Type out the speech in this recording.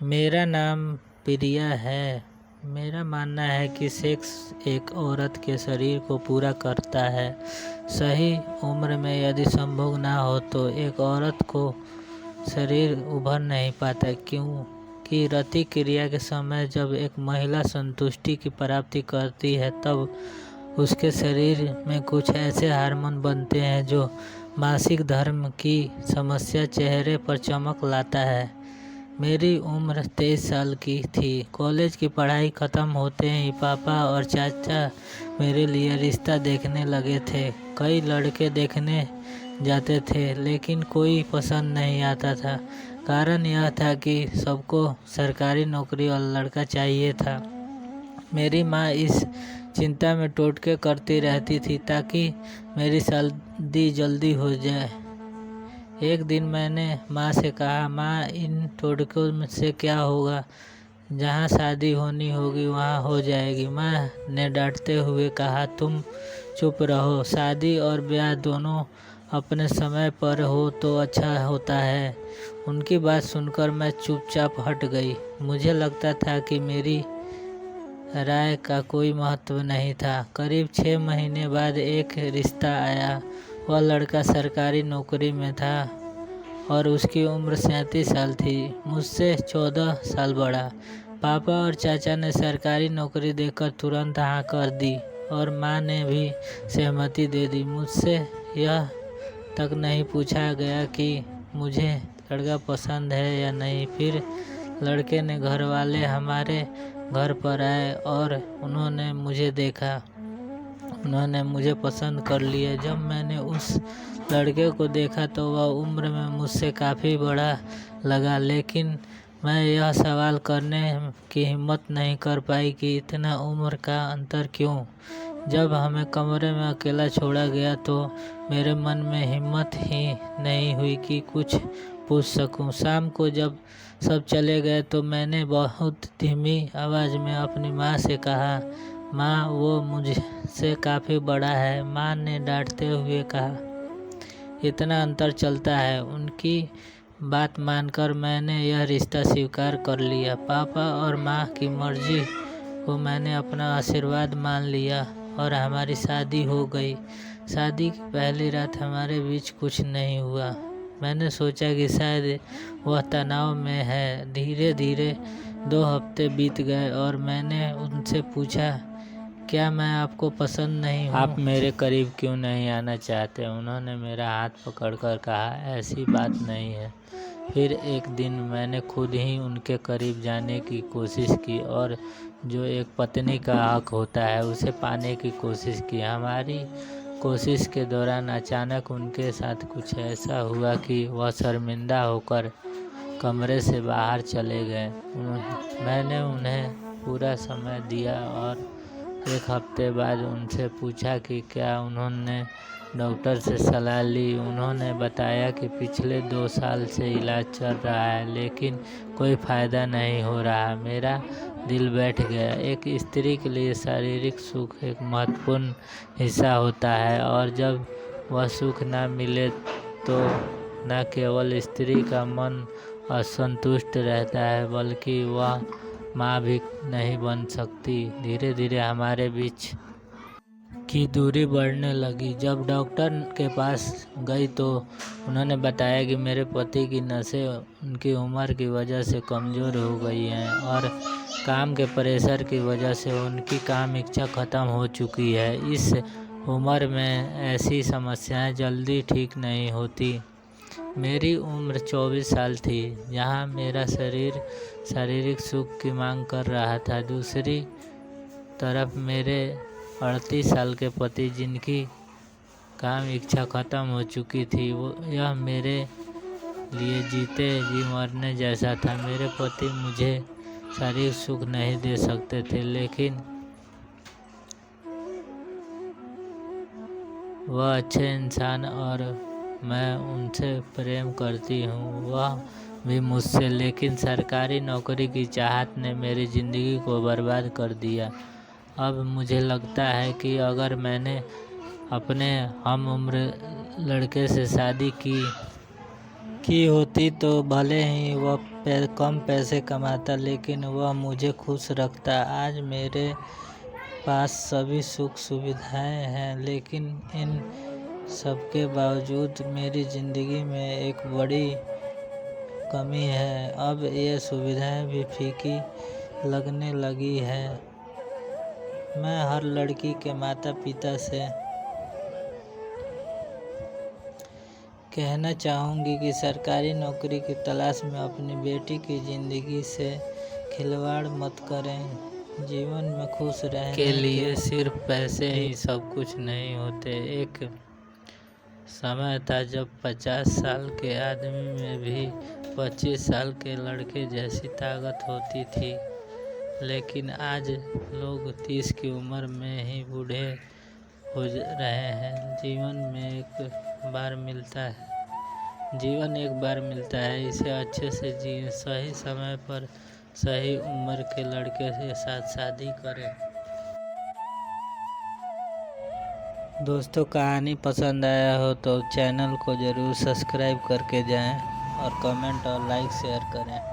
मेरा नाम प्रिया है। मेरा मानना है कि सेक्स एक औरत के शरीर को पूरा करता है। सही उम्र में यदि संभोग ना हो तो एक औरत को शरीर उभर नहीं पाता, क्योंकि रति क्रिया के समय जब एक महिला संतुष्टि की प्राप्ति करती है तब उसके शरीर में कुछ ऐसे हार्मोन बनते हैं जो मासिक धर्म की समस्या चेहरे पर चमक लाता है। मेरी उम्र 23 साल की थी। कॉलेज की पढ़ाई ख़त्म होते ही पापा और चाचा मेरे लिए रिश्ता देखने लगे थे। कई लड़के देखने जाते थे लेकिन कोई पसंद नहीं आता था। कारण यह था कि सबको सरकारी नौकरी वाला लड़का चाहिए था। मेरी माँ इस चिंता में टोटके करती रहती थी ताकि मेरी शादी जल्दी हो जाए। एक दिन मैंने माँ से कहा, माँ इन टोटकों से क्या होगा, जहाँ शादी होनी होगी वहाँ हो जाएगी। माँ ने डांटते हुए कहा, तुम चुप रहो, शादी और ब्याह दोनों अपने समय पर हो तो अच्छा होता है। उनकी बात सुनकर मैं चुपचाप हट गई। मुझे लगता था कि मेरी राय का कोई महत्व नहीं था। करीब 6 महीने बाद एक रिश्ता आया। वह लड़का सरकारी नौकरी में था और उसकी उम्र 37 साल थी, मुझसे 14 साल बड़ा। पापा और चाचा ने सरकारी नौकरी देखकर तुरंत हाँ कर दी और माँ ने भी सहमति दे दी। मुझसे यह तक नहीं पूछा गया कि मुझे लड़का पसंद है या नहीं। फिर लड़के ने घर वाले हमारे घर पर आए और उन्होंने मुझे देखा। उन्होंने मुझे पसंद कर लिया। जब मैंने उस लड़के को देखा तो वह उम्र में मुझसे काफ़ी बड़ा लगा, लेकिन मैं यह सवाल करने की हिम्मत नहीं कर पाई कि इतना उम्र का अंतर क्यों। जब हमें कमरे में अकेला छोड़ा गया तो मेरे मन में हिम्मत ही नहीं हुई कि कुछ पूछ सकूं। शाम को जब सब चले गए तो मैंने बहुत धीमी आवाज़ में अपनी माँ से कहा, माँ वो मुझसे काफ़ी बड़ा है। माँ ने डांटते हुए कहा, इतना अंतर चलता है। उनकी बात मानकर मैंने यह रिश्ता स्वीकार कर लिया। पापा और माँ की मर्जी को मैंने अपना आशीर्वाद मान लिया और हमारी शादी हो गई। शादी की पहली रात हमारे बीच कुछ नहीं हुआ। मैंने सोचा कि शायद वह तनाव में है। धीरे धीरे 2 हफ्ते बीत गए और मैंने उनसे पूछा, क्या मैं आपको पसंद नहीं हूँ? आप मेरे करीब क्यों नहीं आना चाहते? उन्होंने मेरा हाथ पकड़कर कहा, ऐसी बात नहीं है। फिर एक दिन मैंने खुद ही उनके करीब जाने की कोशिश की और जो एक पत्नी का हक होता है उसे पाने की कोशिश की। हमारी कोशिश के दौरान अचानक उनके साथ कुछ ऐसा हुआ कि वह शर्मिंदा होकर कमरे से बाहर चले गए। मैंने उन्हें पूरा समय दिया और 1 हफ्ते बाद उनसे पूछा कि क्या उन्होंने डॉक्टर से सलाह ली। उन्होंने बताया कि पिछले 2 साल से इलाज चल रहा है लेकिन कोई फ़ायदा नहीं हो रहा। मेरा दिल बैठ गया। एक स्त्री के लिए शारीरिक सुख एक महत्वपूर्ण हिस्सा होता है और जब वह सुख ना मिले तो न केवल स्त्री का मन असंतुष्ट रहता है बल्कि वह माँ भी नहीं बन सकती। धीरे धीरे हमारे बीच की दूरी बढ़ने लगी। जब डॉक्टर के पास गई तो उन्होंने बताया कि मेरे पति की नसें उनकी उम्र की वजह से कमज़ोर हो गई हैं और काम के प्रेशर की वजह से उनकी काम इच्छा ख़त्म हो चुकी है। इस उम्र में ऐसी समस्याएं जल्दी ठीक नहीं होती। मेरी उम्र 24 साल थी, जहाँ मेरा शरीर शारीरिक सुख की मांग कर रहा था। दूसरी तरफ मेरे 38 साल के पति, जिनकी काम इच्छा ख़त्म हो चुकी थी, यह मेरे लिए जीते जी मरने जैसा था। मेरे पति मुझे शारीरिक सुख नहीं दे सकते थे लेकिन वह अच्छे इंसान और मैं उनसे प्रेम करती हूँ, वह भी मुझसे। लेकिन सरकारी नौकरी की चाहत ने मेरी ज़िंदगी को बर्बाद कर दिया। अब मुझे लगता है कि अगर मैंने अपने हम उम्र लड़के से शादी की होती तो भले ही वह कम पैसे कमाता, लेकिन वह मुझे खुश रखता। आज मेरे पास सभी सुख सुविधाएं हैं, लेकिन इन सबके बावजूद मेरी ज़िंदगी में एक बड़ी कमी है। अब ये सुविधाएं भी फीकी लगने लगी है। मैं हर लड़की के माता पिता से कहना चाहूँगी कि सरकारी नौकरी की तलाश में अपनी बेटी की ज़िंदगी से खिलवाड़ मत करें। जीवन में खुश रहने के लिए सिर्फ पैसे ही सब कुछ नहीं होते। एक समय था जब 50 साल के आदमी में भी 25 साल के लड़के जैसी ताकत होती थी, लेकिन आज लोग 30 की उम्र में ही बूढ़े हो रहे हैं। जीवन एक बार मिलता है, इसे अच्छे से जिए। सही समय पर सही उम्र के लड़के के साथ शादी करें। दोस्तों, कहानी पसंद आया हो तो चैनल को ज़रूर सब्सक्राइब करके जाएं और कमेंट और लाइक शेयर करें।